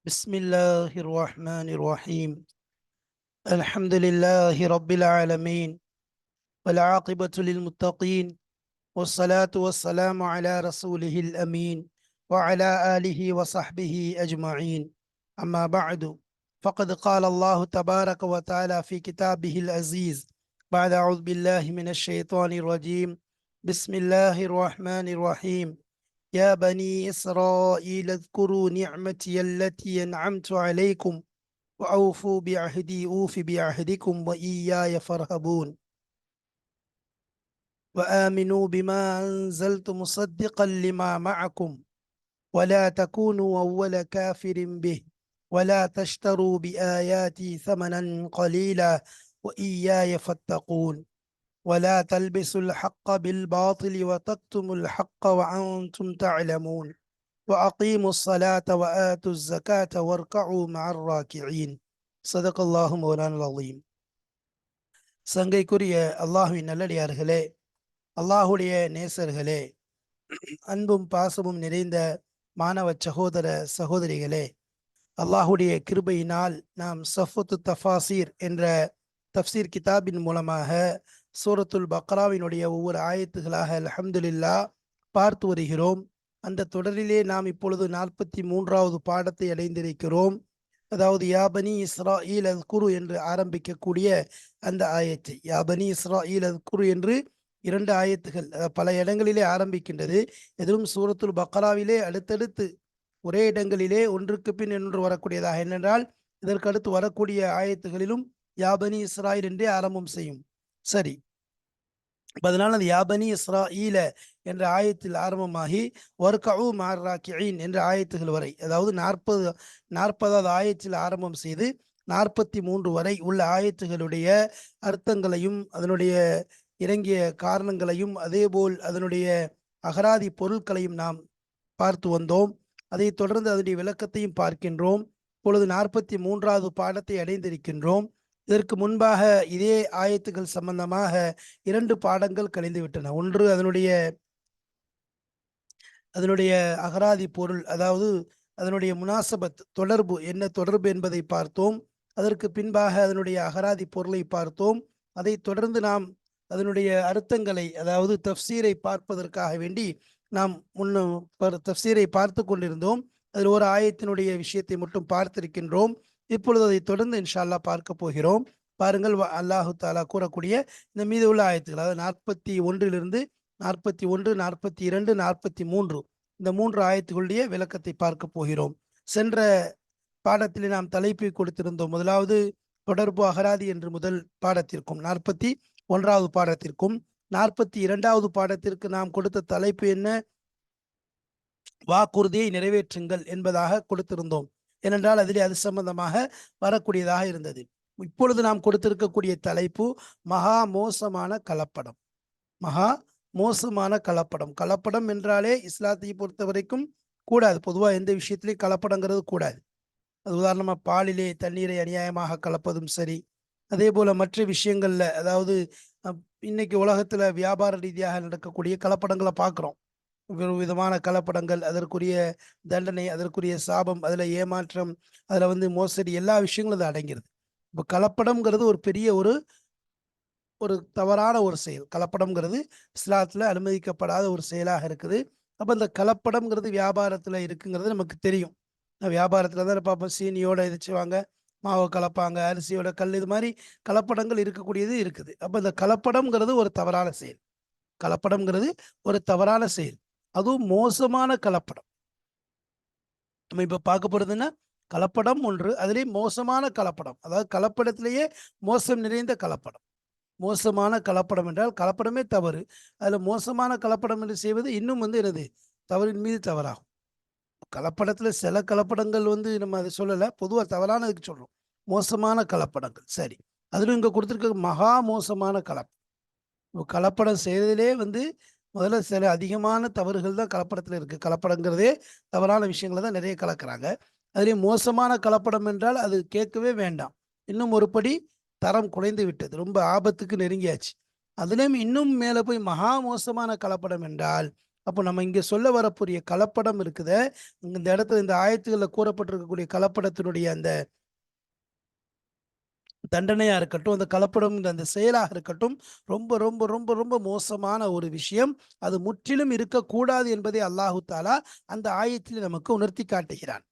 بسم الله الرحمن الرحيم. الحمد لله رب العالمين، والعاقبة للمتقين، والصلاة والسلام على رسوله الأمين وعلى آله وصحبه أجمعين. أما بعد، فقد قال الله تبارك وتعالى في كتابه العزيز بعد أعوذ بالله من الشيطان الرجيم. بسم الله الرحمن الرحيم. يا بني إسرائيل اذكروا نعمتي التي أنعمت عليكم وأوفوا بعهدي أوف بعهدكم وإياي فارهبون وآمنوا بما أنزلت مصدقا لما معكم ولا تكونوا أول كافر به ولا تشتروا بآياتي ثمنا قليلا وإياي فاتقون ولا تلبسوا الحق بالباطل وتكتموا الحق وأنتم تعلمون وأقيموا الصلاة وآتوا الزكاة واركعوا مع الراكعين. صدق الله مولانا العظيم. சங்கைக்குரிய அல்லாஹுவின் நல்லடியார்களே, அல்லாஹுடைய நேசர்களே, அன்பும் பாசமும் நிறைந்த மாணவ சகோதர சகோதரிகளே, அல்லாஹுடைய கிருபையினால் நாம் சஃபத்து தஃபாசீர் என்ற தஃப்சீர் கிதாபின் மூலமாக சூரத்துல் பக்ராவினுடைய ஒவ்வொரு ஆயத்துகளாக அல்ஹம்துலில்லாஹ் பார்த்து வருகிறோம். அந்த தொடரிலே நாம் இப்பொழுது 43வது பாடத்தை அடைந்திருக்கிறோம். அதாவது யாபனி இஸ்ராயில் அத்குரு என்று ஆரம்பிக்கக்கூடிய அந்த ஆயத்து, யாபனி இஸ்ராயில் அத்குரு என்று 2 ஆயத்துகள் பல இடங்களிலே ஆரம்பிக்கின்றது. எதிலும் சூரத்துல் பக்ராவிலே அடுத்தடுத்து ஒரே இடங்களிலே ஒன்றுக்கு பின் ஒன்று வரக்கூடியதாக, என்னென்றால் இதற்கு அடுத்து வரக்கூடிய ஆயத்துகளிலும் யாபனி இஸ்ராயில் என்றே ஆரம்பம் செய்யும். சரி, அதனால் அது யாபனி இஸ்ராஈல என்ற ஆயத்தில் ஆரம்பமாகி வர்கஉ மஅர் ராக்கிஈன் என்ற ஆயத்துகள் வரை, அதாவது 40வது ஆயத்தில் ஆரம்பம் செய்து 43 வரை உள்ள ஆயத்துகளுடைய அர்த்தங்களையும் அதனுடைய இறங்கிய காரணங்களையும் அதேபோல் அதனுடைய அகராதி பொருட்களையும் நாம் பார்த்து வந்தோம். அதைத் தொடர்ந்து அதனுடைய விளக்கத்தையும் பார்க்கின்றோம். இப்பொழுது 43வது பாடத்தை அடைந்திருக்கின்றோம். இதற்கு முன்பாக இதே ஆயத்துகள் சம்பந்தமாக 2 பாடங்கள் கழிந்து விட்டன. ஒன்று அதனுடைய அகராதி பொருள், அதாவது அதனுடைய முனாசபத் தொடர்பு, என்ன தொடர்பு என்பதை பார்த்தோம். அதற்கு பின்பாக அதனுடைய அகராதி பொருளை பார்த்தோம். அதைத் தொடர்ந்து நாம் அதனுடைய அர்த்தங்களை, அதாவது தஃப்சீரை பார்ப்பதற்காக வேண்டி நாம் தஃப்சீரை பார்த்து கொண்டிருந்தோம். அதில் ஒரு ஆயத்தினுடைய விஷயத்தை மட்டும் பார்த்திருக்கின்றோம். இப்பொழுது அதை தொடர்ந்து இன்ஷா அல்லாஹ் பார்க்க போகிறோம். பாருங்கள், அல்லாஹு தாலா கூறக்கூடிய இந்த மீது உள்ள ஆயத்துகள், அதாவது 41 41, 42, 43 இந்த 3 ஆயத்துகளுடைய விளக்கத்தை பார்க்க போகிறோம். சென்ற பாடத்தில் நாம் தலைப்பை கொடுத்திருந்தோம். முதலாவது தொடர்பு அகராதி என்று முதல் பாடத்திற்கும் 41வது பாடத்திற்கும் 42வது பாடத்திற்கு நாம் கொடுத்த தலைப்பு என்ன? வாக்குறுதியை நிறைவேற்றுங்கள் என்பதாக கொடுத்திருந்தோம். ஏனென்றால் அதிலே அது சம்பந்தமாக வரக்கூடியதாக இருந்தது. இப்பொழுது நாம் கொடுத்திருக்கக்கூடிய தலைப்பு மகா மோசமான கலப்படம். மகா மோசமான கலப்படம். கலப்படம் என்றாலே இஸ்லாத்தை பொறுத்த வரைக்கும் கூடாது. பொதுவாக எந்த விஷயத்திலையும் கலப்படங்கிறது கூடாது. அது உதாரணமாக பாலிலே தண்ணீரை அநியாயமாக கலப்பதும் சரி, அதே போல மற்ற விஷயங்கள்ல, அதாவது இன்னைக்கு உலகத்துல வியாபார ரீதியாக நடக்கக்கூடிய கலப்படங்களை பார்க்குறோம். விதமான கலப்படங்கள், அதற்குரிய தண்டனை, அதற்குரிய சாபம், அதில் ஏமாற்றம், அதில் மோசடி, எல்லா விஷயங்களும் அது அடங்கிறது. இப்போ கலப்படம்ங்கிறது ஒரு பெரிய ஒரு தவறான ஒரு செயல். கலப்படம்ங்கிறது இஸ்லாத்தில் அனுமதிக்கப்படாத ஒரு செயலாக இருக்குது. அப்போ இந்த கலப்படம்ங்கிறது வியாபாரத்தில் இருக்குங்கிறது நமக்கு தெரியும். வியாபாரத்தில் தான் பார்ப்போம், சீனியோட எதிர்ச்சுவாங்க, மாவை கலப்பாங்க, அரிசியோட கல், இது மாதிரி கலப்படங்கள் இருக்கக்கூடியது இருக்குது. அப்போ இந்த கலப்படம்ங்கிறது ஒரு தவறான செயல். கலப்படம்ங்கிறது ஒரு தவறான செயல், அதுவும் மோசமான கலப்படம். நம்ம இப்ப பார்க்க போறதுன்னா கலப்படம் ஒன்று, அதுலேயே மோசமான கலப்படம், அதாவது கலப்படத்திலேயே மோசம் நிறைந்த கலப்படம். மோசமான கலப்படம் என்றால் கலப்படமே தவறு, அதுல மோசமான கலப்படம் என்று செய்வது இன்னும் என்னது, தவறின் மீது தவறாகும். கலப்படத்துல சில கலப்படங்கள் நம்ம அதை சொல்லலை, பொதுவாக தவறானதுக்கு சொல்றோம், மோசமான கலப்படங்கள். சரி, அதுல இங்க கொடுத்துருக்க மகா மோசமான கலப்படம் செய்யறதுலே முதல்ல சில அதிகமான தவறுகள் தான் கலப்படத்தில் இருக்கு. கலப்படங்கிறதே தவறான விஷயங்களை தான் நிறைய கலக்கிறாங்க. அதுலேயும் மோசமான கலப்படம் என்றால் அது கேட்கவே வேண்டாம். இன்னும் ஒருபடி தரம் குறைந்து விட்டது, ரொம்ப ஆபத்துக்கு நெருங்கியாச்சு. அதுலேயும் இன்னும் மேலே போய் மகா மோசமான கலப்படம் என்றால் அப்போ நம்ம இங்க சொல்ல வரக்கூடிய கலப்படம் இருக்குதே, இந்த இடத்துல இந்த ஆயத்துகள்ல கூறப்பட்டிருக்கக்கூடிய கலப்படத்தினுடைய அந்த தண்டனையா இருக்கட்டும், அந்த கலப்படம்ங்கிற அந்த செயலாக இருக்கட்டும், ரொம்ப ரொம்ப ரொம்ப ரொம்ப மோசமான ஒரு விஷயம். அது முற்றிலும் இருக்கக்கூடாது என்பதை அல்லாஹு தாலா அந்த ஆயத்திலே நமக்கு உணர்த்தி காட்டுகிறான்.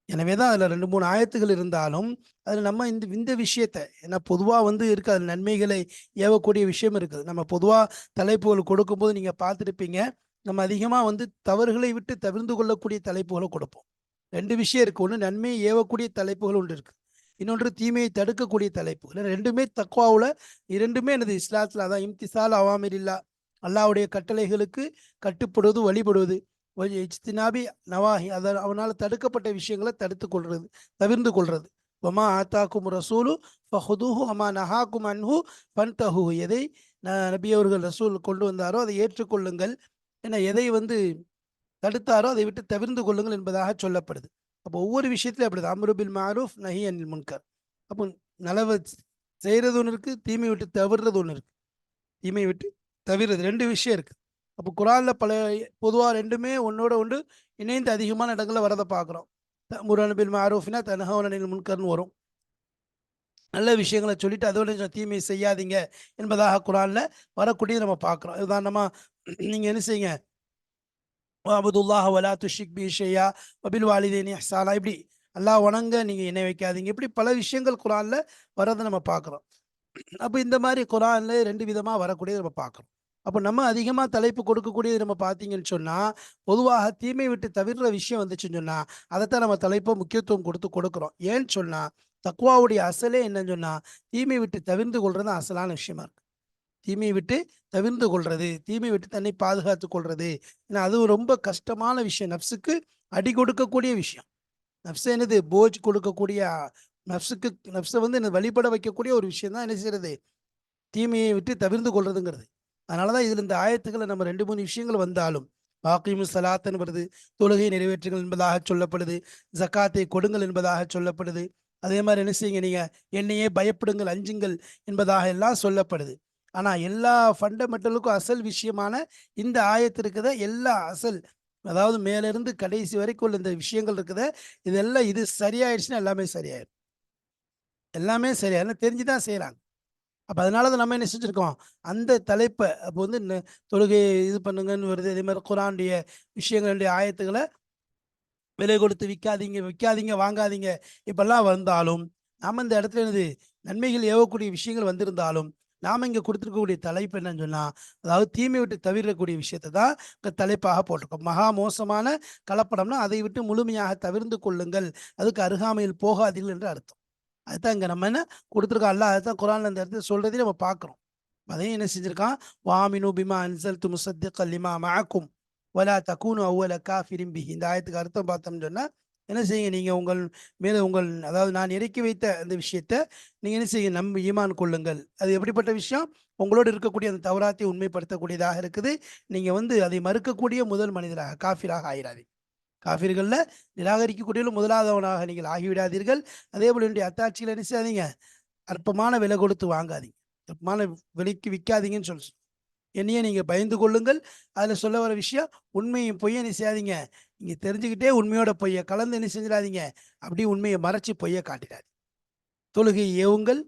எனவே தான் அதில 2, 3 ஆயத்துகள் இருந்தாலும், அதில நம்ம இந்த இந்த விஷயத்த ஏன்னா பொதுவா வந்து இருக்கு அதில நன்மைகளை ஏவக்கூடிய விஷயம் இருக்குது. நம்ம பொதுவா தலைப்புகள் கொடுக்கும்போது நீங்க பார்த்திருப்பீங்க, நம்ம அதிகமா வந்து தவறுகளை விட்டு தவிர்ந்து கொள்ளக்கூடிய தலைப்புகள கொடுப்போம். 2 விஷயம் இருக்கு. ஒண்ணு நன்மையை ஏவக்கூடிய தலைப்புகள் ஒன்று இருக்கு. இன்னொன்று தீமையை தடுக்கக்கூடிய தலைப்பு. இல்ல 2மே தக்வாவுல 2மே என்னது இஸ்லாத்துல அதான் இம்திசால் அவாமிரில்லா. அல்லாஹ்வுடைய கட்டளைகளுக்கு கட்டுப்படுவது, வழிபடுவது. இஜ்தினாபி நவாஹி அவனால தடுக்கப்பட்ட விஷயங்களை தடுத்துக் கொள்றது, தவிர்ந்து கொள்றது. வமா ஆத்தாக்கும் ரசூலு ஃபஹுதுஹு வமா நஹாக்கும் அன்ஹு ஃபன்தஹு. எதை நபி அவர்கள் ரசூல் கொண்டு வந்தாரோ அதை ஏற்றுக்கொள்ளுங்கள். ஏன்னா எதை வந்து தடுத்தாரோ அதை விட்டு தவிர்ந்து கொள்ளுங்கள் என்பதாக சொல்லப்படுது. அப்போ ஒவ்வொரு விஷயத்திலும் அப்படிதான். அம்ரு பில் மாரூஃப் நஹி அனில் முன்கர். அப்போ நலவை செய்யறது ஒன்று இருக்கு, தீமை விட்டு தவிர்றது ஒன்று இருக்கு. தீமை விட்டு தவிர்றது 2 விஷயம் இருக்கு. அப்போ குரான்ல பல பொதுவா 2மே ஒண்ணோட ஒன்று இணைந்து அதிகமான இடங்கள்ல வரத பார்க்குறோம். தஅமுருன பில் மஅரூஃப்னா தன்ஹவுன அனில் முன்கர்ன்னு வரும். நல்ல விஷயங்கள சொல்லிட்டு அதோட தீமை செய்யாதீங்க என்பதாக குரான்ல வரக்கூடியது நம்ம பார்க்குறோம். உதாரணமா நீங்க என்ன செய்யுங்க, வஅபுதுல்லாஹ வலா துஷ்ரிக் பிஹி ஷையா வபில் வாலிதைனி இஹ்சானா. இப்படி அல்லாஹ் வணங்க நீங்க இணை வைக்காதீங்க. இப்படி பல விஷயங்கள் குரான்ல வரத நம்ம பார்க்குறோம். அப்ப இந்த மாரி குரான்ல 2 விதமா வரக்கூடியத நம்ம பார்க்குறோம். அப்ப நம்ம அதிகமா தலைப்பு கொடுக்கக்கூடியது நம்ம பார்த்தீங்கன்னு சொன்னா, பொதுவாக தீமை விட்டு தவிர்ற விஷயம் வந்துச்சுன்னு சொன்னா, அதத்தான் நம்ம தலைப்பா முக்கியத்துவம் கொடுத்து கொடுக்குறோம். ஏன்னு சொன்னா, தக்வாவுடைய அசலே என்னன்னு சொன்னா, தீமை விட்டு தவிர்ந்து கொள்றது தான் அசலான விஷயமா இருக்கு. தீமையை விட்டு தவிர்ந்து கொள்றது, தீமையை விட்டு தன்னை பாதுகாத்துக் கொள்றது. ஏன்னா அது ரொம்ப கஷ்டமான விஷயம். நஃப்ஸுக்கு அடி கொடுக்கக்கூடிய விஷயம். நஃப்ஸ் என்னது போஜ் கொடுக்கக்கூடிய நஃப்ஸுக்கு நஃப்ஸ வந்து என்ன வழிபட வைக்கக்கூடிய ஒரு விஷயம் தான் என்ன செய்றது? தீமையை விட்டு தவிர்ந்து கொள்றதுங்கிறது. அதனால தான் இதில இந்த ஆயத்துக்கள நம்ம 2, 3 விஷயங்கள் வந்தாலும், "வாக்கீமு ஸலாத்தன்னு" வருது. தொழுகை நிறைவேற்றுங்கள் என்பதாக சொல்லப்படுது. ஜக்காத்தை கொடுங்கள் என்பதாக சொல்லப்படுது. அதே மாரி என்ன செய்யுங்க நீங்க, என்னையே பயப்படுங்கள், அஞ்சுங்கள் என்பதாக எல்லாம் சொல்லப்படுது. ஆனா எல்லா ஃபண்டமெண்டலுக்கும் அசல் விஷயமான இந்த ஆயத்து இருக்குதே, எல்லா அசல் அதாவது மேலிருந்து கடைசி வரைக்கும் உள்ள இந்த விஷயங்கள் இருக்குதே, இதெல்லாம் இது சரியாயிடுச்சுன்னா எல்லாமே சரியாயிரும். எல்லாமே சரியாயிரும். தெரிஞ்சு தான் செய்றாங்க. அப்ப அதனால தான் நம்ம என்ன செஞ்சிருக்கோம், அந்த தலைப்ப அப்போ வந்து தொழுகை இது பண்ணுங்கன்னு வருது. அதே மாரி குரானுடைய விஷயங்களுடைய ஆயத்துகள விலை கொடுத்து விக்காதீங்க, விக்காதீங்க, வாங்காதீங்க இப்படிலாம் வந்தாலும், நாம இந்த இடத்துல என்னது நன்மைகள் ஏவக்கூடிய விஷயங்கள் வந்திருந்தாலும், நாம இங்க குடுத்திருக்கக்கூடிய தலைப்பு என்னன்னு சொன்னா, அதாவது தீமை விட்டு தவிர்க்கக்கூடிய விஷயத்த தான் இங்க தலைப்பாக போட்டிருக்கோம். மகா மோசமான கலப்படம்னா, அதை விட்டு முழுமையாக தவிர்ந்து கொள்ளுங்கள். அதுக்கு அருகாமையில் போகாதீர்கள் என்று அர்த்தம். அதுதான் இங்க நம்ம என்ன குடுத்துருக்கோம். அல்லாஹ் அதுதான் குரான்ல இந்த இடத்துல சொல்றதையும் நம்ம பார்க்கிறோம். அதையும் என்ன செஞ்சிருக்கான், "வாமினு பிமா அன்ஸல்து முஸத்திக்கன் லிமா மஅக்கும் வலா தகூனு அவ்வல காஃபிரின் பிஹி." இந்த ஆயத்துக்கு அர்த்தம் பார்த்தோம்னு சொன்னா, என்ன செய்யுங்க நீங்க உங்கள் மேல அதாவது நான் இறக்கி வைத்த அந்த விஷயத்த நீங்க என்ன செய்யுங்க ஈமான் கொள்ளுங்கள். அது எப்படிப்பட்ட விஷயம்? உங்களோடு இருக்கக்கூடிய அந்த தௌராத்தை உண்மைப்படுத்தக்கூடியதாக இருக்குது. நீங்க வந்து அதை மறுக்கக்கூடிய முதல் மனிதராக காஃபிராக ஆயிராதீங்க. காஃபிர்கள்ல நிராகரிக்கக்கூடியவர்கள் முதலாதவனாக நீங்கள் ஆகிவிடாதீர்கள். அதேபோல என்னுடைய அத்தாட்சிகளை என்ன செய்யாதீங்க, அற்பமான விலை கொடுத்து வாங்காதீங்க. அற்பமான விலைக்கு விக்காதீங்கன்னு என்னையே நீங்க பயந்து கொள்ளுங்கள். அதுல சொல்ல வர விஷயம் உண்மையும் பொய்யும் என்ன செய்யாதீங்க. நீங்க தெரிஞ்சுக்கிட்டே உண்மையோட பொய்ய கலந்து என்ன செஞ்சிடாதீங்க. அப்படியே உண்மைய மறைச்சு பொய்ய காட்டிடாதீங்க. தொழுகையை ஏவுங்கள்,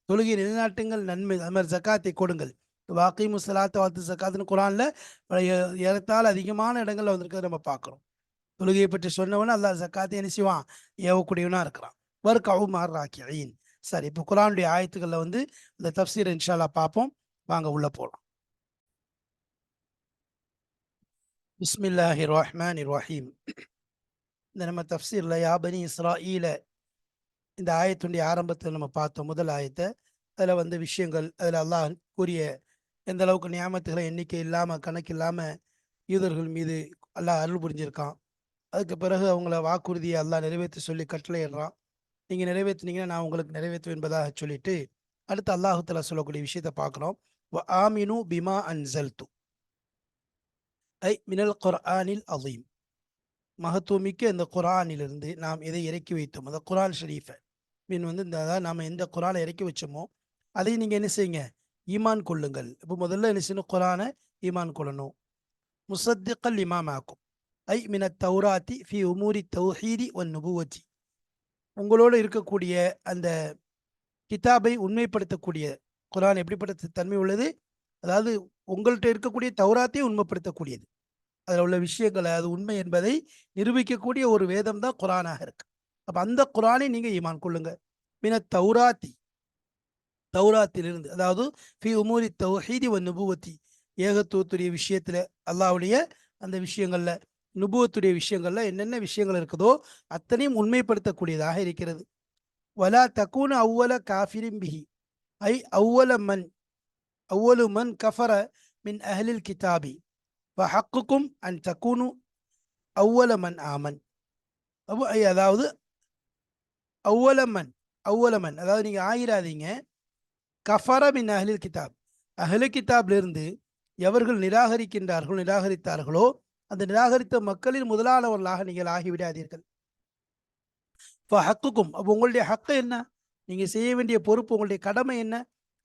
தொழுகையை நிலைநாட்டுங்கள், நன்மை அது மாரி ஜக்காத்தை கொடுங்கள். வாக்கீமு ஸலாத்த வாத்து ஸகாத்துன்னு குரான்ல ஏறத்தாழ அதிகமான இடங்கள்ல வந்திருக்கிறத நம்ம பார்க்கிறோம். தொழுகையை பற்றி சொன்னவன அல்லாஹ் ஜக்காத்தை என்ன செய்வான்? ஏவக்கூடியவனா இருக்கிறான். வர்கவு மார் ராக்கியீன். சரி, இப்போ குர்ஆனுடைய ஆயத்துக்கள்ல வந்து இந்த தஃப்சீர இன்ஷா அல்லாஹ் பார்ப்போம். வாங்க உள்ள போலாம். பிஸ்மில்லாஹிர் ரஹ்மானிர் ரஹீம். இந்த நம்ம தஃப்சீர்ல யா பனி இஸ்ராயீல இந்த ஆயத்துடைய ஆரம்பத்துல நம்ம பார்த்தோம் முதல் ஆயத்த. அதுல வந்து விஷயங்கள் அதுல அல்லாஹ் கூறிய எந்த அளவுக்கு நியாமத்துகளை எண்ணிக்கை இல்லாம, கணக்கில்லாம யூதர்கள் மீது அல்லாஹ் அருள் புரிஞ்சிருக்கான். அதுக்கு பிறகு அவங்கள வாக்குறுதியை அல்லாஹ் நிறைவேற்ற சொல்லி கட்டளையிடுறான். நீங்க நிறைவேத்துனீங்கன்னா நான் உங்களுக்கு நிறைவேற்றுவேன் என்பதாக சொல்லிட்டு, அடுத்து அல்லாஹ் தஆலா சொல்லக்கூடிய விஷயத்த பார்க்கிறோம். ஆமினு பிமா அன்ஸல்து மினல் குர்ஆனில் அஸீம். மகத்துவமிக்க இந்த குர்ஆனிலிருந்து நாம் எதை இறக்கி வைத்தோம். அந்த குர்ஆன் ஷரீஃப வந்து இந்த அதாவது நாம எந்த குர்ஆனை இறக்கி வச்சோமோ, அதை நீங்க என்ன செய்யுங்க? ஈமான் கொள்ளுங்கள். இப்போ முதல்ல என்ன செய்யணும்? குர்ஆன ஈமான் கொள்ளணும். முசத்திகல் லிமாமாக்கும் ஐ மின தௌராத்தி ஃபி உமூரி தௌஹீதி ஒன் நுபுவத்தி. உங்களோடு இருக்கக்கூடிய அந்த கிதாபை உண்மைப்படுத்தக்கூடிய, குர்ஆன் எப்படிப்பட்ட தன்மை உள்ளது, அதாவது உங்கள்கிட்ட இருக்கக்கூடிய தௌராத்தை உண்மைப்படுத்தக்கூடியது, அதில் உள்ள விஷயங்களை அது உண்மை என்பதை நிரூபிக்கக்கூடிய ஒரு வேதம் தான் குர்ஆனாக இருக்கு. அப்போ அந்த குர்ஆனை நீங்கள் ஈமான் கொள்ளுங்க. மின தௌராத்தி, தௌராத்திலிருந்து, அதாவது ஃபி உமூரி தௌஹீதி வ நுபுவத்தி, ஏகத்துவத்துடைய விஷயத்துல, அல்லாஹ்வுடைய அந்த விஷயங்கள்ல, நுபுவத்துடைய விஷயங்கள்ல என்னென்ன விஷயங்கள் இருக்குதோ அத்தனையும் உண்மைப்படுத்தக்கூடியதாக இருக்கிறது. வலா தக்கூன அவ்வல காஃபிரின் பிஹி ஐ அவ்வலு மன் கஃபர மின் அஹ்லில் கிதாபி ஃபஹக்குக்கும் அன் தக்கூனு அவ்வல மன் ஆமன். அதாவது அவ்வலமன் அதாவது நீங்க ஆயிராதீங்க, கஃபர மின் அஹ்லில் கிதாப், அஹ்லு கிதாபிலிருந்து எவர்கள் நிராகரித்தார்களோ அந்த நிராகரித்த மக்களில் முதலானவர்களாக நீங்கள் ஆகிவிடாதீர்கள். ஹக்குக்கும், அப்போ உங்களுடைய ஹக்கு என்ன, நீங்க செய்ய வேண்டிய பொறுப்பு, உங்களுடைய கடமை என்ன,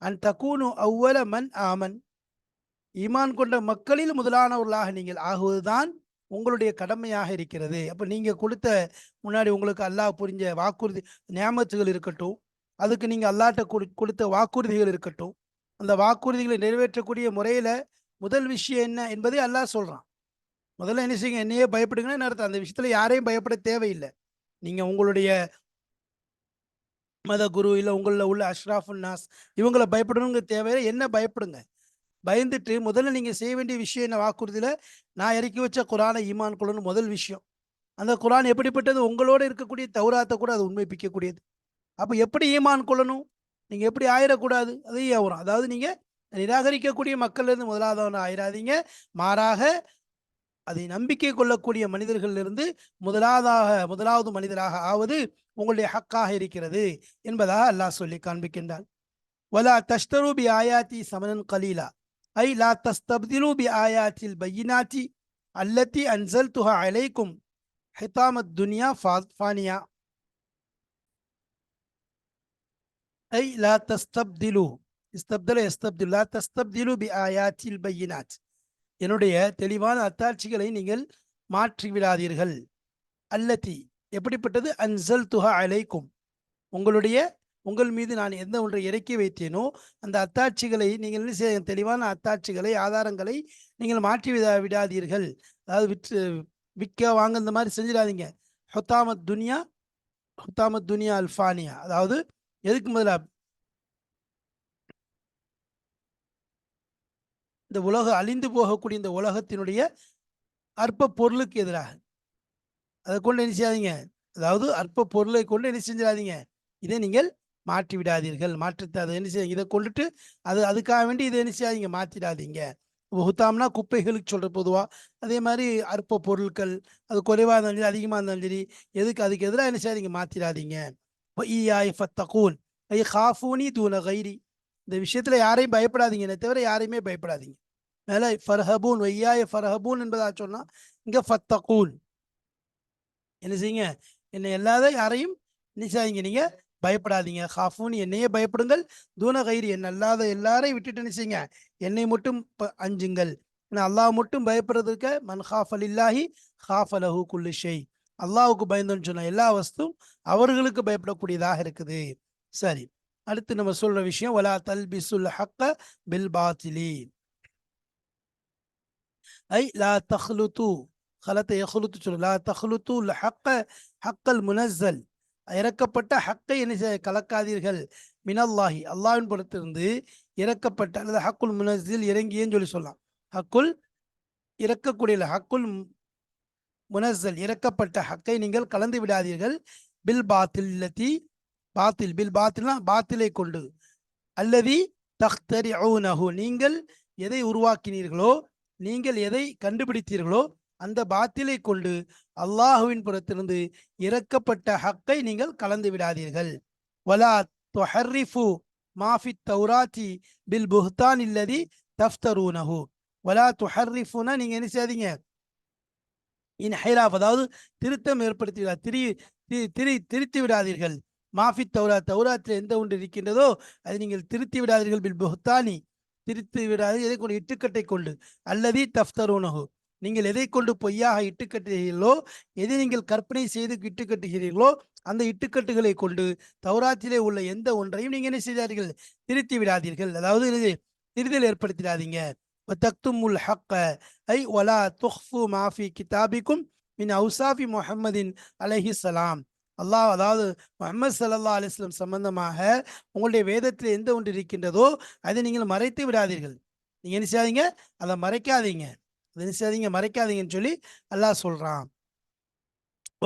அன் தக்கூனு அவ்வல மன் ஆமன், ஈமான் கொண்ட மக்களில் முதலானவர்களாக நீங்கள் ஆகுவதுதான் உங்களுடைய கடமையாக இருக்கிறது. அப்போ நீங்க கொடுத்த முன்னாடி உங்களுக்கு அல்லாஹ் புரிஞ்ச வாக்குறுதி நியாமத்துகள் இருக்கட்டும், அதுக்கு நீங்க அல்லாஹ்ட்ட கொடுத்த வாக்குறுதிகள் இருக்கட்டும், அந்த வாக்குறுதிகளை நிறைவேற்றக்கூடிய முறையில முதல் விஷயம் என்ன என்பதை அல்லாஹ் சொல்றான். முதல்ல என்ன செய்யுங்க, என்னையே பயப்படுங்கன்னு அர்த்தம். அந்த விஷயத்துல யாரையும் பயப்பட தேவையில்லை. நீங்க உங்களுடைய மத குரு இல்லை உங்களில் உள்ள அஷ்ராஃபுல் நாஸ் இவங்களை பயப்படணுங்க தேவையில்லை. என்ன பயப்படுங்க, பயந்துட்டு முதல்ல நீங்க செய்ய வேண்டிய விஷயம் என்ன, வாக்குறுதியில நான் இறக்கி வச்ச குர்ஆனை ஈமான் கொள்ளணும் முதல் விஷயம். அந்த குர்ஆன் எப்படிப்பட்டது, உங்களோட இருக்கக்கூடிய தௌராத்தை கூட அது உண்மைப்பிக்கக்கூடியது. அப்போ எப்படி ஈமான் கொள்ளணும், நீங்க எப்படி ஆயிடக்கூடாது, அதையும் வரும். அதாவது நீங்க நிராகரிக்கக்கூடிய மக்கள்ல இருந்து முதலாவது ஆயிராதீங்க, மாறாக அதை நம்பிக்கை கொள்ளக்கூடிய மனிதர்களிலிருந்து முதலாவது மனிதராக ஆவது உங்களுடைய ஹக்காக இருக்கிறது என்பதாக அல்லாஹ் சொல்லி காண்பிக்கின்றான். வலா தஷ்தரு பி ஆயாத்தி சமனன் கலீலா ஐ லா தஸ்தப்திலு பி ஆயாத்தில் பையினாத்தி அல்லத்தி அன்சல்துஹா அலைக்கும் ஹிதாமத் துனியா ஃபானியா ஐ லா தஸ்தப்திலு இஸ்தப்தல இஸ்தப்திலு லா தஸ்தப்திலு பி ஆயாத்தில் பையினாத், என்னுடைய தெளிவான அத்தாட்சிகளை நீங்கள் மாற்றி விடாதீர்கள். அல்லத்தி எப்படிப்பட்டது, அன்சல்துஹா அலைக்கும், உங்கள் மீது நான் எந்த ஒன்றை இறக்கி வைத்தேனோ அந்த அத்தாட்சிகளை நீங்கள் என்ன செய்ய, தெளிவான அத்தாட்சிகளை ஆதாரங்களை நீங்கள் மாற்றி விடாதீர்கள். அதாவது விற்க வாங்க இந்த மாதிரி செஞ்சிடாதீங்க. ஹுத்தாமத் துனியா அல்ஃபானியா, அதாவது எதுக்கு முதல்ல இந்த உலகம் அழிந்து போகக்கூடிய இந்த உலகத்தினுடைய அற்ப பொருளுக்கு எதிராக அதை கொண்டு என்ன செய்யாதீங்க, அதாவது அற்ப பொருளை கொண்டு என்ன செஞ்சிடாதீங்க, இதை நீங்கள் மாற்றி விடாதீர்கள். மாற்றத்தை அதை என்ன செய்ய, இதை கொண்டுட்டு அதுக்காக வேண்டி இதை என்ன செய்யாதீங்க, மாற்றிடாதீங்க. ஹுத்தாம்னா குப்பைகளுக்கு சொல்ற பொதுவா, அதே மாதிரி அற்ப பொருட்கள் அது குறைவாக இருந்தாலும் சரி அதிகமாக இருந்தாலும் சரி அதுக்கு எதிராக என்ன செய்யாதீங்க, மாற்றிடாதீங்க. ஐ ஹாஃபூனி தூன கைரி, இந்த விஷயத்துல யாரையும் பயப்படாதீங்க, என்னை தவிர யாரையுமே பயப்படாதீங்க. மேல ஃபர்ஹபூன் வையாய ஃபர்ஹபூன் என்பதா சொன்னா இங்க ஃபத்தகூன், என்ன செய்யுங்க, என்னை எல்லாத யாரையும் என்ன செய்யாதீங்க, நீங்க பயப்படாதீங்க. ஹாஃபூன், என்னையே பயப்படுங்கள், தூன கைரி, என்ன அல்லாத எல்லாரையும் விட்டுட்டு என்ன செய்யுங்க, என்னை மட்டும் அஞ்சுங்கள். ஏன்னா அல்லாஹ் மட்டும் பயப்படுறதுக்கு மன் ஹாஃபலில்லாஹி ஹாஃபலஹு குல்லு ஷை, அல்லாஹுக்கு பயந்தோன்னு சொன்ன எல்லா வஸ்தும் அவர்களுக்கு பயப்படக்கூடியதாக இருக்குது. சரி, அடுத்து நம்ம சொல்ற விஷயம் வலா தல்பிசுல் ஹக்க பில் பாத்திலி ஐ லா தஹ்லுது, ஹலத்த யஹ்லுத்து சொல்லு, லா தஹ்லுது ஹக்க ஹக்கல் முனஸ்ஸல், இறக்கப்பட்ட ஹக்கை என்ன கலக்காதீர்கள், மினல்லாஹி அல்லாஹ்வின் புறத்திலிருந்து இறக்கப்பட்ட, அல்லது ஹக்குல் முனஸ்ஸில் இறங்கியன்னு சொல்லலாம். ஹக்குல் இறக்கக்கூடிய, ஹக்குல் முனஸ்ஸல் இறக்கப்பட்ட ஹக்கை நீங்கள் கலந்து விடாதீர்கள். பில் பாத்தில் இல்லத்தி, பில் பாத்தில்னா பாத்திலை கொண்டு, அல்லதி தஹ்தரிஊனஹு, நீங்கள் எதை உருவாக்கினீர்களோ, நீங்கள் எதை கண்டுபிடித்தீர்களோ அந்த பாத்திலை கொண்டு அல்லாஹுவின் புறத்திலிருந்து இறக்கப்பட்ட ஹக்கை நீங்கள் கலந்து விடாதீர்கள். வலா துஹர்ரிஃபு மாஃபி தௌராத்தி பில் புஹ்தான் இல்லதி தஃப்தரூனஹு, வலா துஹர்ரிஃபுனா நீங்க என்ன செய்யாதீங்க, இன்ஹிராஃப், அதாவது திருத்தம் திருத்தி விடாதீர்கள். மாஃபி தௌராத்தில் எந்த ஒன்று இருக்கின்றதோ அதை நீங்கள் திருத்தி விடாதீர்கள். பில் புஹ்தானி, திருத்தி விடாது எதை கொண்டு, இட்டுக்கட்டை கொண்டு, அல்லதி தஃப்தரூனஹு, நீங்கள் எதை கொண்டு பொய்யாக இட்டுக்கட்டுகிறீர்களோ, எதை நீங்கள் கற்பனை செய்து இட்டுக்கட்டுகிறீர்களோ, அந்த இட்டுக்கட்டுகளை கொண்டு தௌராத்திலே உள்ள எந்த ஒன்றையும் நீங்க என்ன செய்தார்கள்? திருத்தி விடாதீர்கள். அதாவது என்னது? திரிதல் ஏற்படுத்திடாதீங்க. வதக்துமுல் ஹக்க ஐ வலா துஃப்ஃபு மா ஃபீ கிதாபிக்கும் மின் அவ்ஸாஃபி முஹம்மதின் அலைஹிஸ்ஸலாம். அல்லாஹ் அதாவது முஹம்மது ஸல்லல்லாஹு அலைஹி வஸல்லம் சம்பந்தமாக உங்களுடைய வேதத்தில் எந்த ஒன்று இருக்கின்றதோ, அதை நீங்கள் மறைத்து விடாதீர்கள். நீங்க என்ன செய்யாதீங்க? அதை மறைக்காதீங்க. அதை என்ன செய்யாதீங்க? மறைக்காதீங்கன்னு சொல்லி அல்லாஹ் சொல்றான்.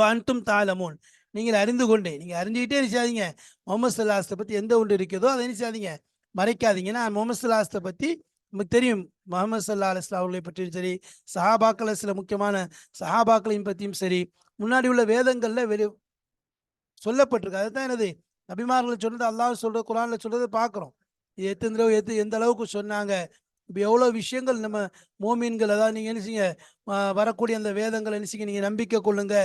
அன்தும் தாலமூன், நீங்கள் அறிந்து கொண்டே, நீங்க அறிஞ்சுக்கிட்டே என்ன செய்யாதீங்க? முகமது ஸல்லல்லாஹு பத்தி எந்த ஒன்று இருக்கிறதோ அதை என்ன செய்யாதீங்க? மறைக்காதீங்கன்னா முகமது ஸல்லல்லாஹு பத்தி நமக்கு தெரியும். முகமது ஸல்லல்லாஹு அலைஹி வஸல்லம் அவர்களை பற்றியும் சரி, சஹாபாக்கள் சில முக்கியமான சஹாபாக்களையும் பற்றியும் சரி, முன்னாடி உள்ள வேதங்கள்ல சொல்லப்பட்டிருக்கு. அதுதான் என்னது? நபிமார்கள் சொன்னது, அல்லாஹ் சொல்றது, குர்ஆன்ல சொல்றதை பார்க்கிறோம். இது எத்தனை தடவை எந்த அளவுக்கு சொன்னாங்க. இப்போ எவ்வளோ விஷயங்கள் நம்ம மோமீன்கள், அதாவது நீங்க என்ன செய்யுங்க, வரக்கூடிய அந்த வேதங்கள் என்ன செய்யுங்க, நீங்க நம்பிக்கை கொள்ளுங்க,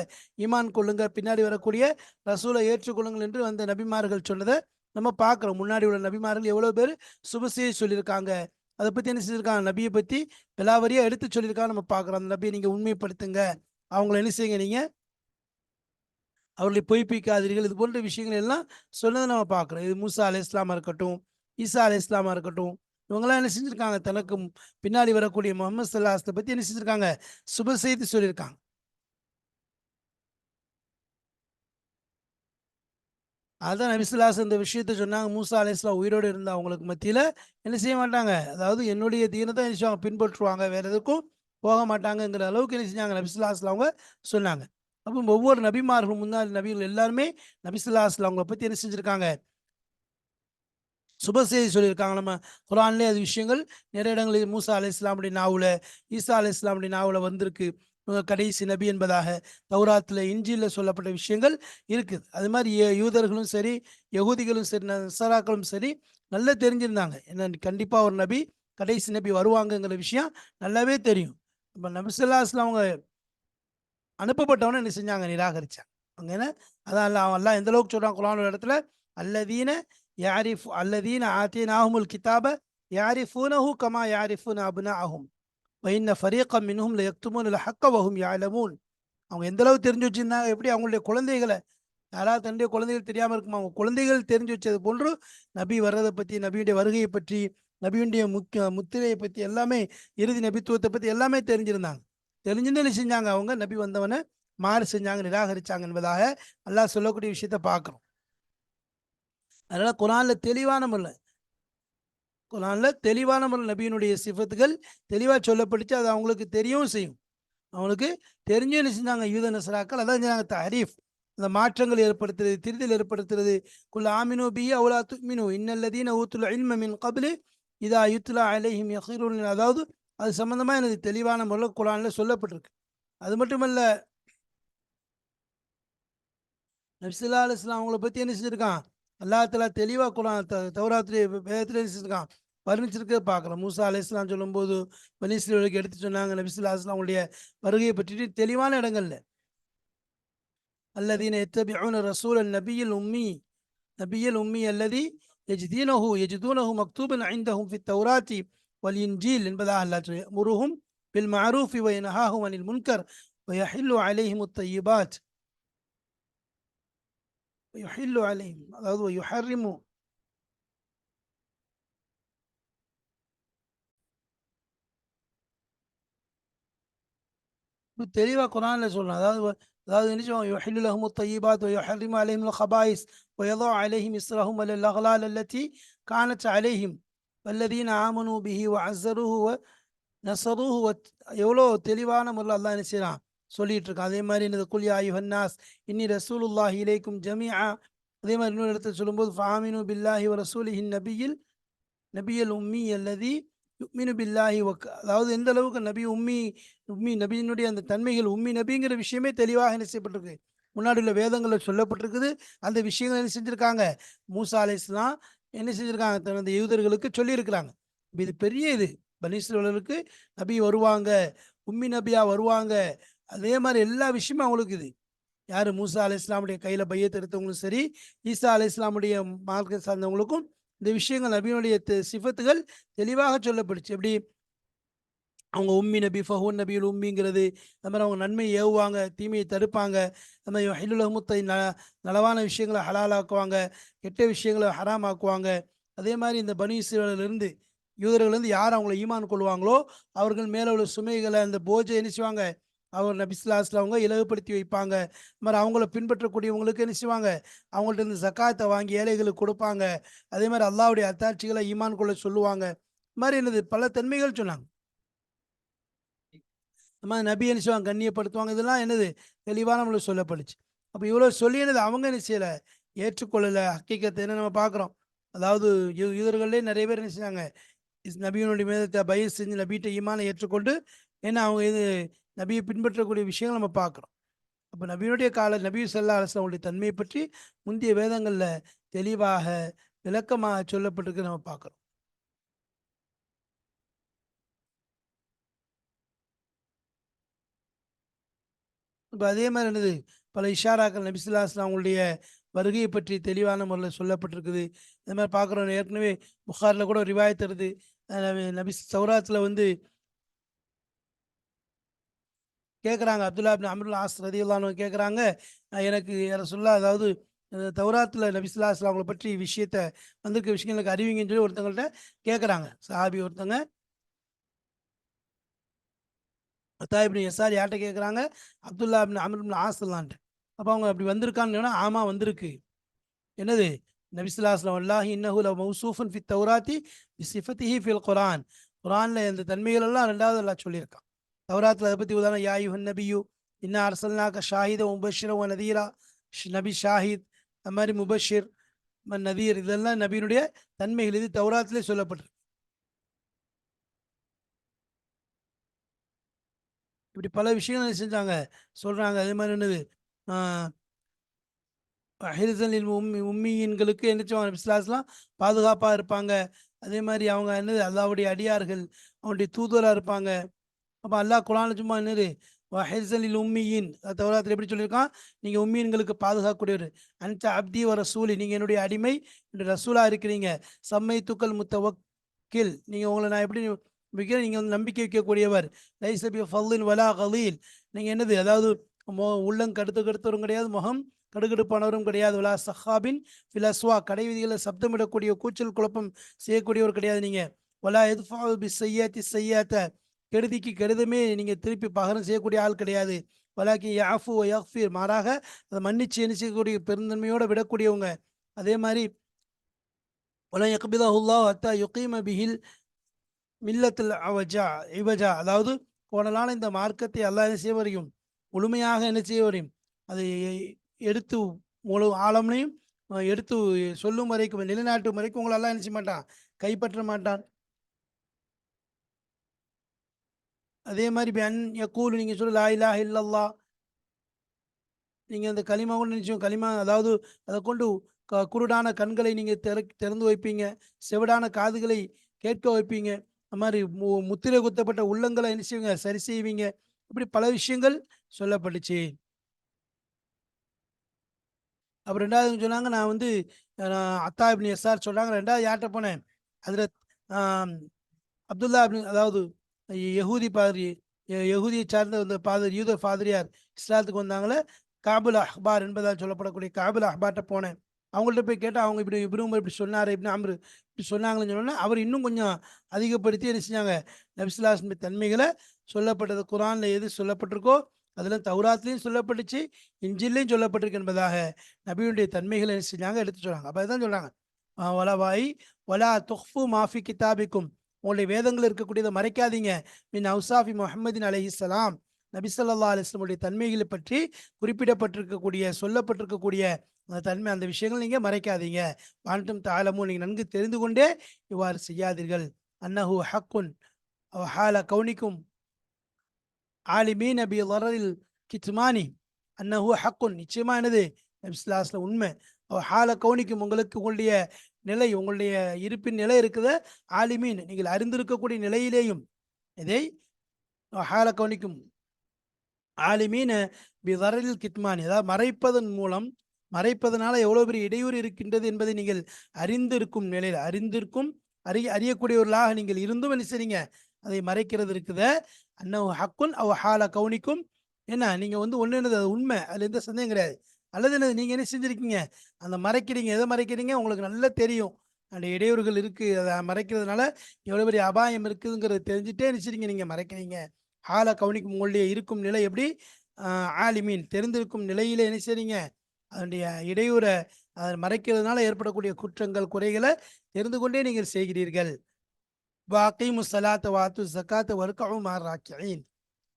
ஈமான் கொள்ளுங்க, பின்னாடி வரக்கூடிய ரசூலை ஏற்றுக்கொள்ளுங்கள் என்று அந்த நபிமார்கள் சொன்னதை நம்ம பார்க்குறோம். முன்னாடி உள்ள நபிமார்கள் எவ்வளோ பேர் சுபசெய்தி சொல்லியிருக்காங்க. அதை பற்றி என்ன செஞ்சிருக்காங்க? நபியை பற்றி விலாவரியா எடுத்து சொல்லியிருக்காங்க. நம்ம பார்க்குறோம். அந்த நபியை நீங்கள் உண்மைப்படுத்துங்க, அவங்கள என்ன செய்யுங்க, நீங்கள் அவர்களை பொய்ப்பிக்காதீர்கள். இது போன்ற விஷயங்கள் எல்லாம் சொன்னதை நம்ம பார்க்குறோம். இது மூசா அலை இஸ்லாமா இருக்கட்டும், ஈசா அலை இஸ்லாமா இருக்கட்டும், இவங்கெல்லாம் என்ன செஞ்சுருக்காங்க? தனக்கு பின்னாடி வரக்கூடிய முகமது ஸல்லல்லாஹு பற்றி என்ன செஞ்சுருக்காங்க? சுப செய்தி சொல்லியிருக்காங்க. அதான் நபி ஸல்லல்லாஹு அலைஹி வஸல்லம் இந்த விஷயத்த சொன்னாங்க. மூசா அலைஹிஸ்ஸலாம் உயிரோடு இருந்த அவங்களுக்கு மத்தியில என்ன செய்ய மாட்டாங்க? அதாவது என்னுடைய தீனை தான் என்ன செய்வாங்க? பின்பற்றுவாங்க. வேற எதுக்கும் போக மாட்டாங்கங்கிற அளவுக்கு என்ன செஞ்சாங்க? நபி ஸல்லல்லாஹு அலைஹி வஸல்லம் அவங்க சொன்னாங்க. அப்போ ஒவ்வொரு நபிமார்களும், முன்னாடி நபிகள் எல்லாருமே நபி ஸல்லல்லாஹு அலைஹி வஸல்லம் அவங்கள பத்தி என்ன செஞ்சிருக்காங்க? சுப செய்தி சொல்லியிருக்காங்க. நம்ம குர்ஆன்லேயே அது விஷயங்கள் நிறைய இடங்களில் மூசா அலைஹிஸ்ஸலாமுடைய நாவுல, ஈசா அலைஹிஸ்ஸலாமுடைய நாவுல வந்திருக்கு. இவங்க கடைசி நபி என்பதாக தௌராத்துல, இன்ஜீல்ல சொல்லப்பட்ட விஷயங்கள் இருக்குது. அது மாதிரி யூதர்களும் சரி, யகூதிகளும் சரி, நஸராக்களும் சரி நல்லா தெரிஞ்சிருந்தாங்க. ஏன்னா கண்டிப்பா ஒரு நபி, கடைசி நபி வருவாங்கங்கிற விஷயம் நல்லாவே தெரியும். அப்ப நபி ஸல்லல்லாஹு அலைஹி வஸல்லம் அவங்க அனுப்பப்பட்டவன என்ன செஞ்சாங்க? நிராகரிச்சாங்க. அவங்க என்ன, அதான் அல்லாஹ் எந்த அளவுக்கு சொல்றான் குர்ஆன் ஒரு இடத்துல, அல்லதீன அல்லதீன ஆத்தீனாஹுமுல் கிதாப யஅரிஃபூனஹு கமா யஅரிஃபூன அப்னாஅஹும் வ இன்ன ஃபரீகம் மின்ஹும் லயக்துமூனல் ஹக்க வ ஹும் யஅலமூன். அவங்க எந்த அளவு தெரிஞ்சு வச்சிருந்தாங்க? எப்படி அவங்களுடைய குழந்தைகளை, யாராவது தன்னுடைய குழந்தைகள் தெரியாம இருக்குமா? அவங்க குழந்தைகள் தெரிஞ்சு வச்சது போன்று நபி வர்றதை பற்றி, நபியுடைய வருகையை பற்றி, நபியுடைய முத்திரையை பற்றி எல்லாமே, இறுதி நபித்துவத்தை பற்றி எல்லாமே தெரிஞ்சிருந்தாங்க. தெரிஞ்சுன்னு என்ன செஞ்சாங்க? அவங்க நபி வந்தவனை மாறு செஞ்சாங்க, நிராகரிச்சாங்க என்பதாக அல்லாஹ் சொல்லக்கூடிய விஷயத்தை பார்க்கிறோம். அதனால குர்ஆன்ல தெளிவான முறையில் நபியினுடைய சிஃபத்துகள் தெளிவா சொல்லப்பட்டுச்சு. அது அவங்களுக்கு தெரியவும் செய்யும். அவங்களுக்கு தெரிஞ்சும் என்ன செஞ்சாங்க? யூத நஸ்ராக்கள் அதான் செஞ்சாங்க, தஹரீஃப், அந்த மாற்றங்கள் ஏற்படுத்துறது, திரிதல் ஏற்படுத்துறது. குல் ஆமினு பிஹி அவ் லா துமினு இன்னல்லதீன ஊத்துல் இல்ம மின் கப்லி இதா யுத்லா அலைஹிம் யഖீரூன். அதாவது அது சம்பந்தமா எனக்கு தெளிவான முறையில் குர்ஆன்ல சொல்லப்பட்டிருக்கு. அது மட்டுமல்ல, நபி ஸல்லல்லாஹு அலைஹி வஸல்லம் அவங்கள பத்தி என்ன செஞ்சிருக்கான்? அல்லாஹ் தஆலா தெளிவா குர்ஆன் தௌராத்திலே வேதத்திலே என்ன செஞ்சிருக்கான்? வர்ணிச்சிருக்க பார்க்குறோம். மூசா அலைஹிஸ்ஸலாம் சொல்லும்போது பனி இஸ்ரவேலுக்கு எடுத்து சொன்னாங்க. நபி ஸல்லல்லாஹு அலைஹி வஸல்லம் அவங்களுடைய வருகையை பற்றிட்டு தெளிவான இடங்கள்ல, அல்லதீன யத்தபிஊன ரசூலன் நபியல் உம்மி அல்லதி யஜிதூனஹு மக்தூபன் இன்தஹும் ஃபித் தௌராத்தி வல் இன்ஜீல் என்பதாக அல்லாஹ் யஅமுருஹும் பில் மஅரூஃபி வ யன்ஹாஹும் அனில் முன்கர் வ யஹில்லு அலைஹிமுத் தய்யிபாத் வ யுஹில்லு அலைஹிம், அதாவது வ யுஹர்ரிமு, தெளிவா குர்ஆன்ல சொல்றான். அதாவது என்ன செய்வாங்க? யுஹில்லு லஹுமுத் தய்யிபாத் வ யுஹர்ரிமு அலைஹிமுல் கபாயிஸ் வ யதஉ அலைஹிம் இஸ்ரஹும் வல் அக்லால் அல்லதி கானத் அலைஹிம் வல்லதீன ஆமனு பிஹி வ அஸ்ஸருஹு வ நஸருஹு எவ்வளோ தெளிவான முறையில் அல்லாஹ் என்ன செய்றான்? சொல்லிட்டு இருக்கான். அதே மாதிரி இந்த குல் யா அய்யுஹன் நாஸ் இன்னி ரசூலுல்லாஹி இலைக்கும் ஜமீஆ. அதே மாதிரி இன்னொரு இடத்துல சொல்லும்போது ஃபாமினு பில்லாஹி வ ரசூலிஹின் நபியல் உம்மி அல்லதி யுமினு பில்லாஹி அதாவது எந்த அளவுக்கு நபி உம்மி, நபியினுடைய அந்த தன்மைகள், உம்மி நபிங்கிற விஷயமே தெளிவாக என்ன செய்யப்பட்டிருக்கு? முன்னாடி உள்ள வேதங்களில் சொல்லப்பட்டிருக்குது. அந்த விஷயங்கள் என்ன செஞ்சிருக்காங்க? மூசா அலைஹிஸ்ஸலாம் என்ன செஞ்சிருக்காங்க? தனது யூதர்களுக்கு சொல்லியிருக்கிறாங்க. இது பெரிய இது. பனி இஸ்ரவேலருக்கு நபி வருவாங்க, உம்மி நபியா வருவாங்க. அதே மாதிரி எல்லா விஷயமும் அவங்களுக்கு இது. யாரு? மூசா அலைஹிஸ்ஸலாமுடைய கையில பையத் எடுத்தவங்களும் சரி, ஈசா அலைஹிஸ்ஸலாமுடைய மார்க்கம் சார்ந்தவங்களுக்கும் இந்த விஷயங்கள், நபியினுடைய சிஃபத்துகள் தெளிவாக சொல்லப்பட்டுச்சு. எப்படி? அவங்க உம்மி நபி ஃபஹூன் நபியுல் உம்மிங்கிறது, அது மாதிரி அவங்க நன்மையை ஏவுவாங்க, தீமையை தடுப்பாங்க, அது மாதிரி ஹில்லுல் நலவான விஷயங்களை ஹலாலாக்குவாங்க, கெட்ட விஷயங்களை ஹராமாக்குவாங்க. அதே மாதிரி இந்த பனி இஸ்ரவேலிலிருந்து யூதர்கள்லேருந்து யார் அவங்கள ஈமான் கொள்வாங்களோ அவர்கள் மேலே உள்ள சுமைகளை அந்த போஜை என்ன செய்வாங்க, அவர் நபிஸ்லாஸ்ல அவங்க இலகுப்படுத்தி வைப்பாங்க. அது மாதிரி அவங்கள பின்பற்றக்கூடியவங்களுக்கு என்ன செய்வாங்க, அவங்கள்ட்ட இருந்து ஜக்காத்தை வாங்கி ஏழைகளுக்கு கொடுப்பாங்க. அதே மாதிரி அல்லாஹ்வுடைய அத்தாட்சிகளை ஈமான் கொள்ள சொல்லுவாங்க. இது மாதிரி என்னது பல தன்மைகள் சொன்னாங்க. இந்த மாதிரி நபி என்ன செய்வாங்க, கண்ணியப்படுத்துவாங்க. இதெல்லாம் என்னது தெளிவாக நம்மளுக்கு சொல்லப்படுச்சு. அப்போ இவ்வளோ சொல்லி என்னது அவங்க என்ன செய்யலை, ஏற்றுக்கொள்ளலை. ஹக்கீக்கத்தை என்ன நம்ம பார்க்குறோம், அதாவது யூதர்கள்லேயே நிறைய பேர் என்ன செஞ்சாங்க, நபியினுடைய மேதத்தை பயிர் செஞ்சு நபிகிட்ட ஈமானை ஏற்றுக்கொண்டு ஏன்னா அவங்க இது நபியை பின்பற்றக்கூடிய விஷயங்கள் நம்ம பார்க்குறோம். அப்போ நபியினுடைய கால நபி ஸல்லல்லாஹு அலைஹி வஸல்லம் அவருடைய தன்மையை பற்றி முந்தைய வேதங்களில் தெளிவாக விளக்கமாக சொல்லப்பட்டிருக்கு நம்ம பார்க்குறோம். இப்போ அதே மாதிரி என்னது பல இஷாராக்கள் நபி ஸல்லல்லாஹு அலைஹி வஸல்லம் அவங்களுடைய வருகையை பற்றி தெளிவான முறையில் சொல்லப்பட்டிருக்குது. இந்த மாதிரி பார்க்குறோம். ஏற்கனவே புகாரில் கூட ஒரு ரிவாயத் வருது. நபி சௌராத்தில் வந்து கேட்குறாங்க, அப்துல்லா இப்னு அம்ருல் ஆஸ் ரலியல்லாஹு அன்ஹு கேட்குறாங்க, எனக்கு யா ரசூலல்லாஹ் அதாவது தௌராத்தில் நபி ஸல்லல்லாஹு அலைஹி வஸல்லம் அவங்கள பற்றி விஷயத்த வந்திருக்க விஷயம் எனக்கு அறிவிங்கன்னு சொல்லி ஒருத்தவங்கள்ட்ட கேட்குறாங்க. சஹாபி ஒருத்தங்க அத்தா இப்னு யஸார் யார்ட்ட கேட்குறாங்க, அப்துல்லா இப்னு அம்ர் இப்னு ஆஸ் ரலியல்லாஹு. அப்போ அவங்க அப்படி வந்திருக்கான்னு சொன்னா, ஆமா வந்திருக்கு. என்னது நபி ஸல்லல்லாஹு அலைஹி வஸல்லம் வல்லாஹி இன்னஹு லமௌசூஃபுன் ஃபித் தௌராத்தி பிசிஃபத்திஹி ஃபில் குர்ஆன். குர்ஆன்ல இந்த தன்மைகள் எல்லாம் 2வது அல்லாஹ் சொல்லியிருக்கான். தௌராத்தில் அதை பற்றி உதாரணம், யா அய்யுஹன் நபியு இன்னா அர்சல்னாக ஷாஹித முபஷிர வ நதீரா. நபி ஷாஹித், அது மாதிரி முபஷிர், நதீர், இதெல்லாம் நபியினுடைய தன்மைகள். இது தௌராத்திலே சொல்லப்பட்டிருக்கு. இப்படி பல விஷயங்கள் என்ன செஞ்சாங்க சொல்றாங்க. அதே மாதிரி என்னது ஹிர்சனில் உம்மியின்களுக்கு என்ன செய்வாங்க, நபி ஸல்லல்லாஹு அலைஹி வஸல்லம் பாதுகாப்பாக இருப்பாங்க. அதே மாதிரி அவங்க என்னது அல்லாஹ்வுடைய அடியார்கள், அவனுடைய தூதுவராக இருப்பாங்க. அப்போ அல்லாஹ் குர்ஆன்ல சும்மா என்னது ஹிர்சனில் உம்மியின் தௌராத்தில் எப்படி சொல்லியிருக்கான், நீங்கள் உம்மியன்களுக்கு பாதுகாக்கக்கூடியவர். அன்ட அப்தி வ ரசூலி, நீங்கள் என்னுடைய அடிமை, என்னுடைய ரசூலாக இருக்கிறீங்க. சம்மை துக்கல் முத்தவக்கில், நீங்கள் உங்களை நான் எப்படி வைக்கிறேன், நீங்கள் வந்து நம்பிக்கை வைக்கக்கூடியவர். லைசபி ஃபல்லின் வலா கலீல், நீங்கள் என்னது அதாவது உள்ளம் கடுத்து கடுத்தவரும் கிடையாது, முகம் கடுகடுப்பானவரும் கிடையாது. வலா சஹாபின் ஃபில் அஸ்வா, கடை வீதிகளில் சப்தமிடக்கூடிய கூச்சல் குழப்பம் செய்யக்கூடியவர் கிடையாது நீங்கள். வலா எதுஃபா பி செய்யாத்தி செய்யாத்த, கெடுதிக்கு கெடுதமே நீங்கள் திருப்பி பகரம் செய்யக்கூடிய ஆள் கிடையாது. வலாக்கி யாஃபு யஃபீர், மாறாக அதை மன்னிச்சு என்ன செய்யக்கூடிய பெருந்தன்மையோடு விடக்கூடியவங்க. அதே மாதிரி வலா யக்பிதஹுல்லாஹ் ஹத்தா யுகீம பிஹில் மில்லத்தில் இவஜா, அதாவது போனலான இந்த மார்க்கத்தை அல்லாஹ் என்ன செய்ய வரையும் முழுமையாக என்ன செய்ய வரையும் அதை எடுத்து முழு ஆழம்னையும் எடுத்து சொல்லும் வரைக்கும், நிலைநாட்டும் வரைக்கும் உங்களை எல்லாம் என்ன செய்ய மாட்டான், கைப்பற்ற மாட்டான். அதே மாதிரி அன் யக்கூல், நீங்கள் சொல்ல லா இலாஹ இல்லல்லாஹ், நீங்கள் அந்த களிமா கூட நிச்சயம் களிமா, அதாவது அதை கொண்டு குருடான கண்களை நீங்கள் திறந்து வைப்பீங்க, செவிடான காதுகளை கேட்க வைப்பீங்க. அது மாதிரி முத்திரை குத்தப்பட்ட உள்ளங்களை என்ன செய்வீங்க, சரி செய்வீங்க. இப்படி பல விஷயங்கள் சொல்லப்பட்டுச்சு. அப்போ 2வது சொன்னாங்க, நான் வந்து அத்தா இப்னு யஸார் சொல்றாங்க, 2வது யார்கிட்ட போனேன், ஹஜ்ரத் அப்துல்லா இப்னு, அதாவது யஹூதி பாதிரி, யஹூதியை சார்ந்த இந்த யூத பாதிரியார் இஸ்லாத்துக்கு வந்தாங்களே, காபுல் அஹ்பார் என்பதால் சொல்லப்படக்கூடிய காபுல் அஹ்பார்ட்ட போனேன். அவங்கள்ட்ட போய் கேட்டால் அவங்க இப்படி இப்னு உமர் இப்படி சொன்னார், இப்னு அம்ரு இப்படி சொன்னாங்கன்னு சொன்னோன்னே அவர் இன்னும் கொஞ்சம் அதிகப்படுத்தி என்ன செஞ்சாங்க, நபி ஸல்லல்லாஹு அலைஹி வஸல்லம் தன்மைகளை சொல்லப்பட்டது. குர்ஆன்ல எது சொல்லப்பட்டிருக்கோ அதில் தௌராத்லையும் சொல்லப்பட்டுச்சு, இன்ஜில்லையும் சொல்லப்பட்டிருக்கு என்பதாக நபியுடைய தன்மைகளை என்ன செஞ்சாங்க எடுத்து சொன்னாங்க. அப்போ அதுதான் சொல்றாங்க, வலவாய் வலா துஃபு மாஃபி கிதாபிக்கும், உங்களுடைய வேதங்கள் இருக்கக்கூடியதை மறைக்காதீங்க. மின் அவுசாஃபி முஹம்மதின் அலைஹிஸ்ஸலாம், நபி ஸல்லல்லாஹு அலைஹி வஸல்லம் தன்மைகளை பற்றி குறிப்பிடப்பட்டிருக்கக்கூடிய சொல்லப்பட்டிருக்கக்கூடிய அந்த தன்மை, அந்த விஷயங்கள் நீங்கள் மறைக்காதீங்க. வான்டும் தாளமும், நீங்கள் நன்கு தெரிந்து கொண்டே இவ்வாறு செய்யாதீர்கள். அன்னஹு ஹக்குன் ஹால கவுனிக்கும் ஆலிமீன பி லரரில் கித்மானி, அன்னஹு ஹக்குன், நிச்சயமா என்னது நபி ஸல்லல்லாஹு அலைஹி வஸல்லம் உண்மை. ஹால கவுனிக்கும், உங்களுக்கு உங்களுடைய நிலை, உங்களுடைய இருப்பின் நிலை இருக்குது, ஆலிமீன் நீங்கள் அறிந்திருக்கக்கூடிய நிலையிலேயும் இதை ஹால கவுனிக்கும் ஆலிமீன பி லரரில் கித்மானி, அதாவது மறைப்பதன் மூலம், மறைப்பதனால எவ்வளோ பெரிய இடையூறு இருக்கின்றது என்பதை நீங்கள் அறிந்திருக்கும் நிலையில், அறிந்திருக்கும் அறியக்கூடியவர்களாக நீங்கள் இருந்தும் என்ன செய்றீங்க, அதை மறைக்கிறது இருக்குத அன்னஹு ஹக்குன் அவ் ஹால கவுனிக்கும். என்ன நீங்க வந்து ஒண்ணு என்னது அது உண்மை, அதுல எந்த சந்தேகம் கிடையாது. அல்லது என்னது நீங்க என்ன செஞ்சிருக்கீங்க, அந்த மறைக்கிறீங்க. எதை மறைக்கிறீங்க, உங்களுக்கு நல்லா தெரியும் அந்த இடையூறுகள் இருக்கு, அதை மறைக்கிறதுனால எவ்வளவு பெரிய அபாயம் இருக்குதுங்கிறது தெரிஞ்சுட்டே நினைச்சிருங்க நீங்க மறைக்கிறீங்க. ஹால கவுனிக்கும், உங்களுடைய இருக்கும் நிலை எப்படி, ஆலிமீன் தெரிந்திருக்கும் நிலையில என்ன செய்றீங்க, அதனுடைய இடையூறை அதை மறைக்கிறதுனால ஏற்படக்கூடிய குற்றங்கள் குறைகளை தெரிந்து கொண்டே நீங்கள் செய்கிறீர்கள். வாக்கீமு ஸலாத்த வாத்து ஸகாத்த வர்கஉ மஅர் ராக்கிஈன்.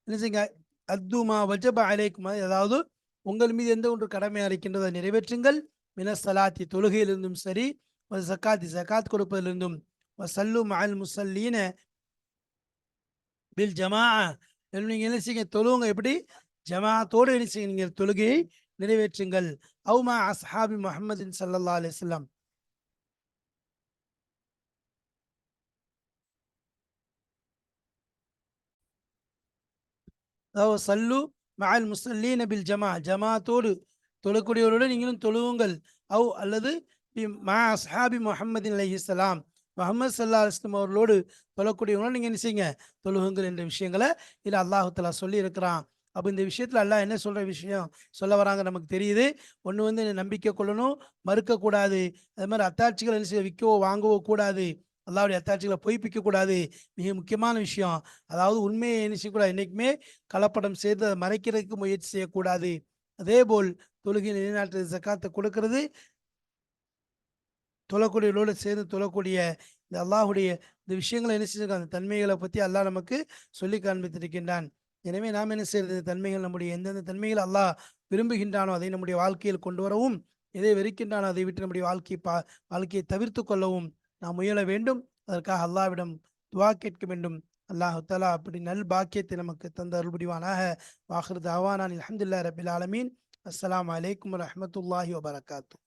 என்ன செய்யுங்க, அத்து மா வஜப அலைக்கும், அதாவது உங்கள் மீது எந்த ஒன்று கடமையா இருக்கின்றதோ அதை நிறைவேற்றுங்கள். மின ஸலாத்தி தொழுகையிலிருந்தும் சரி, வ ஸகாத்தி ஸகாத் கொடுப்பதிலிருந்தும், வ ஸல்லு மஅல் முஸல்லீன பில் ஜமாஅ, நீங்க என்ன செய்யுங்க தொழுவுங்க, எப்படி ஜமாஅத்தோடு என்ன செய்யுங்க நீங்கள் தொழுகையை நிறைவேற்றுங்கள். அவு மா அஸ்ஹாபி முஹம்மதின் ஸல்லல்லாஹு அலைஹி வஸல்லம், அதாவது சல்லு மஅல் முஸல்லீன பில் ஜமாஅத்தோடு தொழக்கூடியவரோடு நீங்களும் தொழுவுங்கள். அல்லது மா அஸ்ஹாபி முஹம்மதின் அலைஹிஸ்ஸலாம், முஹம்மது ஸல்லல்லாஹு அலைஹி வஸல்லம் அவர்களோடு தொழக்கூடியவங்களோடு நீங்க என்ன செய்யுங்க தொழுகுங்கள் என்ற விஷயங்களை இதில் அல்லாஹ் தஆலா சொல்லி இருக்கிறான். அப்போ இந்த விஷயத்தில் அல்லாஹ் என்ன சொல்ற விஷயம் சொல்ல வராங்க நமக்கு தெரியுது. ஒன்று வந்து நம்பிக்கை கொள்ளணும், மறுக்கக்கூடாது. அது மாதிரி அத்தாட்சிகள் என்ன செய்ய விற்கவோ வாங்கவோ கூடாது. அல்லாஹ்வுடைய அத்தாட்சிகளை பொய்ப்பிக்க கூடாது. மிக முக்கியமான விஷயம். அதாவது உண்மையை என்ன செய்யக்கூடாது, என்னைக்குமே கலப்படம் செய்து அதை மறைக்கிறதுக்கு முயற்சி செய்யக்கூடாது. அதேபோல் தொழுகை நிலைநாட்டு ஜக்காத்தை கொடுக்கிறது, தொழக்கூடியவர்களோடு சேர்ந்து தொழக்கூடிய இந்த அல்லாஹுடைய இந்த விஷயங்களை என்ன செஞ்சிருக்காங்க, அந்த தன்மைகளை பற்றி அல்லாஹ் நமக்கு சொல்லி காண்பித்திருக்கின்றான். எனவே நாம் என்ன செய்யறது, தன்மைகள் நம்முடைய எந்தெந்த தன்மைகள் அல்லாஹ் விரும்புகின்றானோ அதை நம்முடைய வாழ்க்கையில் கொண்டு வரவும், எதை வெறுக்கின்றானோ அதை விட்டு நம்முடைய வாழ்க்கையை தவிர்த்து கொள்ளவும் நாம் முயல வேண்டும். அதற்காக அல்லாஹ்விடம் துஆ கேட்க வேண்டும். அல்லாஹ் தஆலா அப்படி நல் பாக்கியத்தை நமக்கு தந்த அருள் புரிவானாக. வாஹிரு தஅவானா அல்ஹம்துலில்லாஹி ரப்பில் ஆலமீன். அஸ்ஸலாமு அலைக்கும் வரஹ்மத்துல்லாஹி வபரகாத்துஹு.